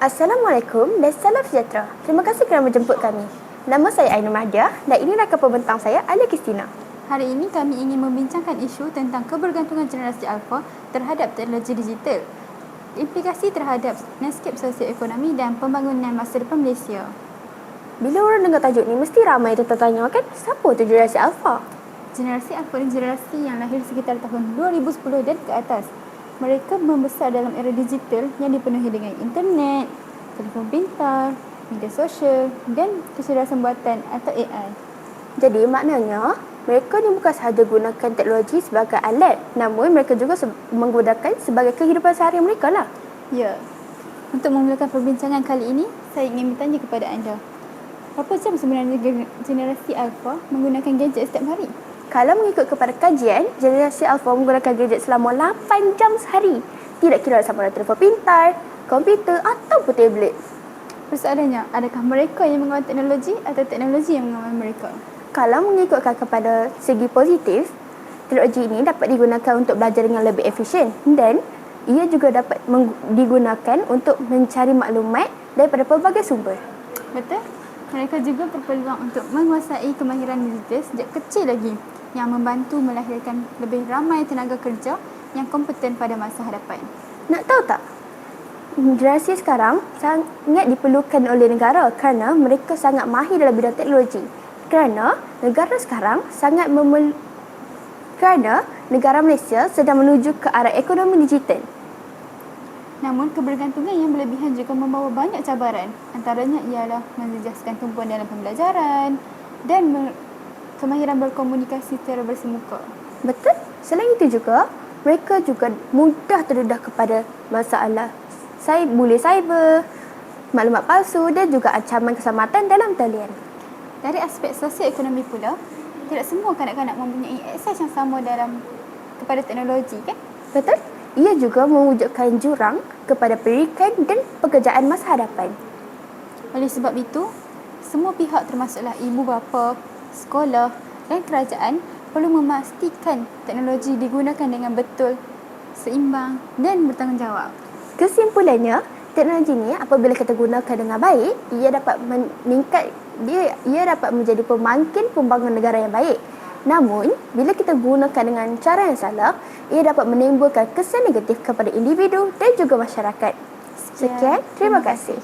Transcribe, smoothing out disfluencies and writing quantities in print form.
Assalamualaikum dan salam sejahtera. Terima kasih kerana menjemput kami. Nama saya Ainul Mahdiah dan ini rakan pembentang saya, Alia Kristina. Hari ini kami ingin membincangkan isu tentang kebergantungan generasi Alpha terhadap teknologi digital, implikasi terhadap landscape sosioekonomi dan pembangunan masa depan Malaysia. Bila orang dengar tajuk ni, mesti ramai tertanya kan, siapa tu generasi Alpha? Generasi Alpha ni generasi yang lahir sekitar tahun 2010 dan ke atas. Mereka membesar dalam era digital yang dipenuhi dengan internet, telefon pintar, media sosial dan kecerdasan buatan atau AI. Jadi maknanya, mereka ni bukan sahaja gunakan teknologi sebagai alat, namun mereka juga menggunakan sebagai kehidupan seharian mereka lah. Ya. Untuk memulakan perbincangan kali ini, saya ingin bertanya kepada anda. Berapa jam sebenarnya generasi Alpha menggunakan gadget setiap hari? Kalau mengikut kepada kajian, generasi Alpha menggunakan gadget selama 8 jam sehari. Tidak kira sama ada telefon pintar, komputer ataupun tablet. Persoalannya, adakah mereka yang mengawal teknologi atau teknologi yang mengawal mereka? Kalau mengikutkan kepada segi positif, teknologi ini dapat digunakan untuk belajar dengan lebih efisien dan ia juga dapat digunakan untuk mencari maklumat daripada pelbagai sumber. Betul? Mereka juga berpeluang untuk menguasai kemahiran digital sejak kecil lagi yang membantu melahirkan lebih ramai tenaga kerja yang kompeten pada masa hadapan. Nak tahu tak? Generasi sekarang sangat diperlukan oleh negara kerana mereka sangat mahir dalam bidang teknologi. Kerana negara Malaysia sedang menuju ke arah ekonomi digital. Namun, kebergantungan yang berlebihan juga membawa banyak cabaran. Antaranya ialah menjejaskan tumpuan dalam pembelajaran dan kemahiran berkomunikasi secara bersemuka. Betul. Selain itu juga, mereka juga mudah terdedah kepada masalah bully cyber, maklumat palsu dan juga ancaman keselamatan dalam talian. Dari aspek sosioekonomi pula, tidak semua kanak-kanak mempunyai akses yang sama kepada teknologi, kan? Betul. Ia juga mewujudkan jurang kepada pendidikan dan pekerjaan masa hadapan. Oleh sebab itu, semua pihak termasuklah ibu bapa, sekolah dan kerajaan perlu memastikan teknologi digunakan dengan betul, seimbang dan bertanggungjawab. Kesimpulannya, teknologi ini apabila kita gunakan dengan baik, ia dapat menjadi pemangkin pembangunan negara yang baik. Namun, bila kita gunakan dengan cara yang salah, ia dapat menimbulkan kesan negatif kepada individu dan juga masyarakat. Sekian, terima kasih.